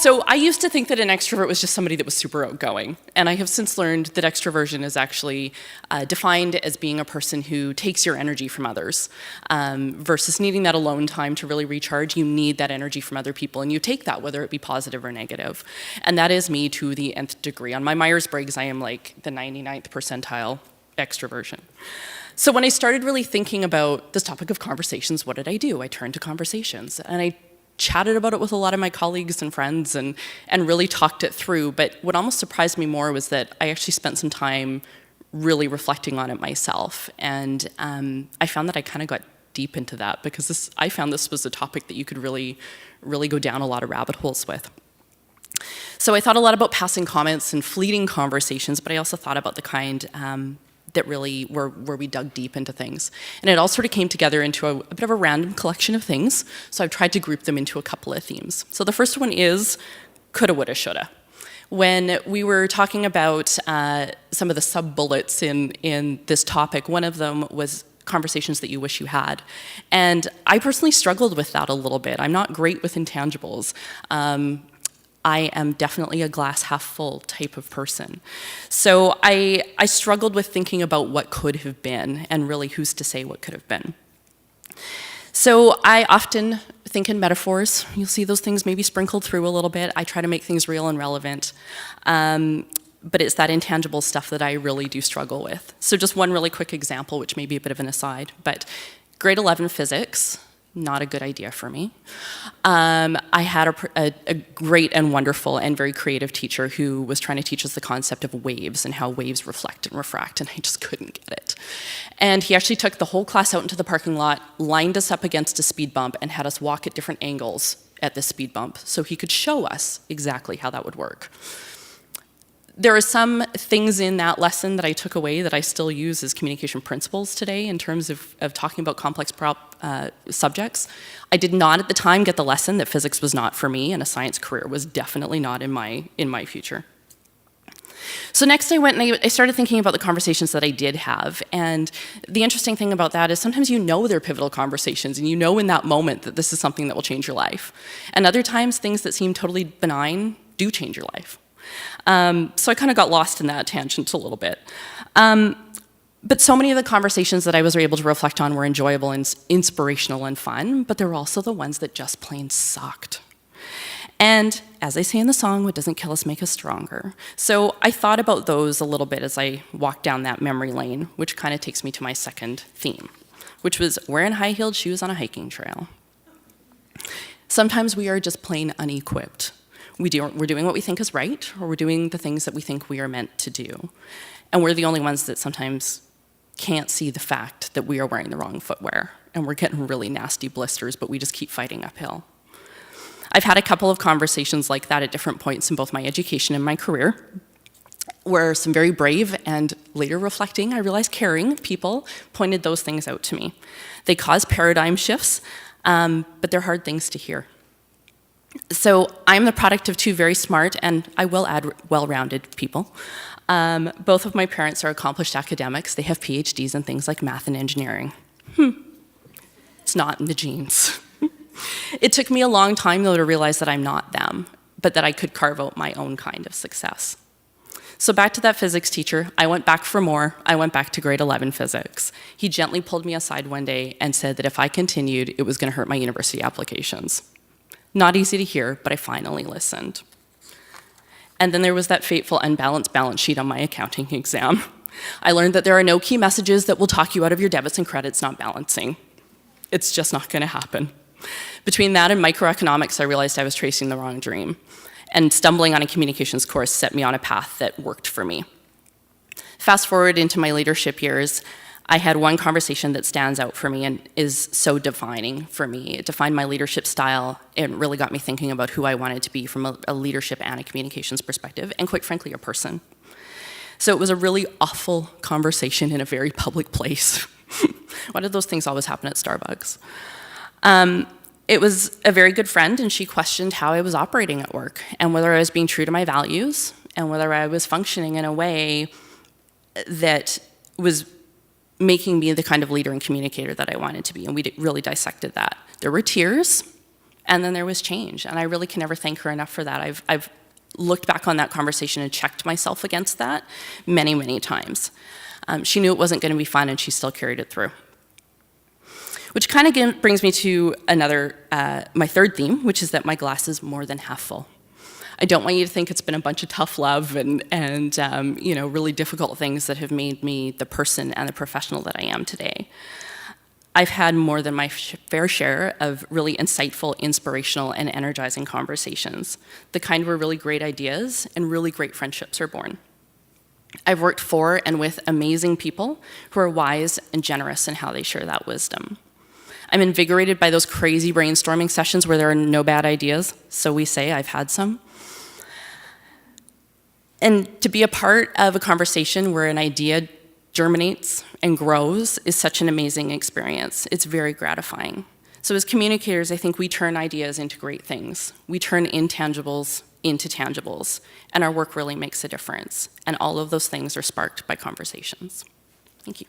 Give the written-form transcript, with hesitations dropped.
So I used to think that an extrovert was just somebody that was super outgoing, and I have since learned that extroversion is actually defined as being a person who takes your energy from others, versus needing that alone time to really recharge. You need that energy from other people, and you take that, whether it be positive or negative. And that is me to the nth degree. On my Myers-Briggs, I am like the 99th percentile extroversion. So when I started really thinking about this topic of conversations, what did I do? I turned to conversations, and I chatted about it with a lot of my colleagues and friends and really talked it through. But what almost surprised me more was that I actually spent some time really reflecting on it myself. And I found that I kind of got deep into that because I found this was a topic that you could really go down a lot of rabbit holes with. So I thought a lot about passing comments and fleeting conversations, but I also thought about the kind that really where we dug deep into things. And it all sort of came together into a bit of a random collection of things. So I've tried to group them into a couple of themes. So the first one is coulda, woulda, shoulda. When we were talking about some of the sub-bullets in this topic, one of them was conversations that you wish you had. And I personally struggled with that a little bit. I'm not great with intangibles. I am definitely a glass half full type of person. So I struggled with thinking about what could have been and really who's to say what could have been. So I often think in metaphors. You'll see those things maybe sprinkled through a little bit. I try to make things real and relevant. But it's that intangible stuff that I really do struggle with. So just one really quick example, which may be a bit of an aside, but grade 11 physics, not a good idea for me. I had a great and wonderful and very creative teacher who was trying to teach us the concept of waves and how waves reflect and refract, and I just couldn't get it. And he actually took the whole class out into the parking lot, lined us up against a speed bump, and had us walk at different angles at the speed bump so he could show us exactly how that would work. There are some things in that lesson that I took away that I still use as communication principles today in terms of talking about complex subjects. I did not at the time get the lesson that physics was not for me and a science career was definitely not in my future. So next I went and I started thinking about the conversations that I did have, and the interesting thing about that is sometimes you know they're pivotal conversations and you know in that moment that this is something that will change your life. And other times things that seem totally benign do change your life. So I kind of got lost in that tangent a little bit. But so many of the conversations that I was able to reflect on were enjoyable and inspirational and fun, but there were also the ones that just plain sucked. And as they say in the song, what doesn't kill us makes us stronger. So I thought about those a little bit as I walked down that memory lane, which kind of takes me to my second theme, which was wearing high-heeled shoes on a hiking trail. Sometimes we are just plain unequipped. We're doing what we think is right, or we're doing the things that we think we are meant to do. And we're the only ones that sometimes can't see the fact that we are wearing the wrong footwear, and we're getting really nasty blisters, but we just keep fighting uphill. I've had a couple of conversations like that at different points in both my education and my career, where some very brave and later reflecting, I realized caring people pointed those things out to me. They cause paradigm shifts, but they're hard things to hear. So I'm the product of two very smart, and I will add well-rounded people. Both of my parents are accomplished academics. They have PhDs in things like math and engineering. It's not in the genes. It took me a long time, though, to realize that I'm not them, but that I could carve out my own kind of success. So back to that physics teacher, I went back for more. I went back to grade 11 physics. He gently pulled me aside one day and said that if I continued, it was going to hurt my university applications. Not easy to hear, but I finally listened. And then there was that fateful unbalanced balance sheet on my accounting exam. I learned that there are no key messages that will talk you out of your debits and credits not balancing. It's just not going to happen. Between that and microeconomics, I realized I was chasing the wrong dream. And stumbling on a communications course set me on a path that worked for me. Fast forward into my leadership years, I had one conversation that stands out for me and is so defining for me. It defined my leadership style. It really got me thinking about who I wanted to be from a leadership and a communications perspective, and quite frankly, a person. So it was a really awful conversation in a very public place. Why did those things always happen at Starbucks? It was a very good friend, and she questioned how I was operating at work, and whether I was being true to my values, and whether I was functioning in a way that was making me the kind of leader and communicator that I wanted to be, and we really dissected that. There were tears, And then there was change, and I really can never thank her enough for that. I've looked back on that conversation and checked myself against that many, many times. She knew it wasn't going to be fun, and she still carried it through. Which kind of brings me to my third theme, which is that my glass is more than half full. I don't want you to think it's been a bunch of tough love and really difficult things that have made me the person and the professional that I am today. I've had more than my fair share of really insightful, inspirational, and energizing conversations, the kind where really great ideas and really great friendships are born. I've worked for and with amazing people who are wise and generous in how they share that wisdom. I'm invigorated by those crazy brainstorming sessions where there are no bad ideas, so we say. I've had some. And to be a part of a conversation where an idea germinates and grows is such an amazing experience. It's very gratifying. So as communicators, I think we turn ideas into great things. We turn intangibles into tangibles, and our work really makes a difference. And all of those things are sparked by conversations. Thank you.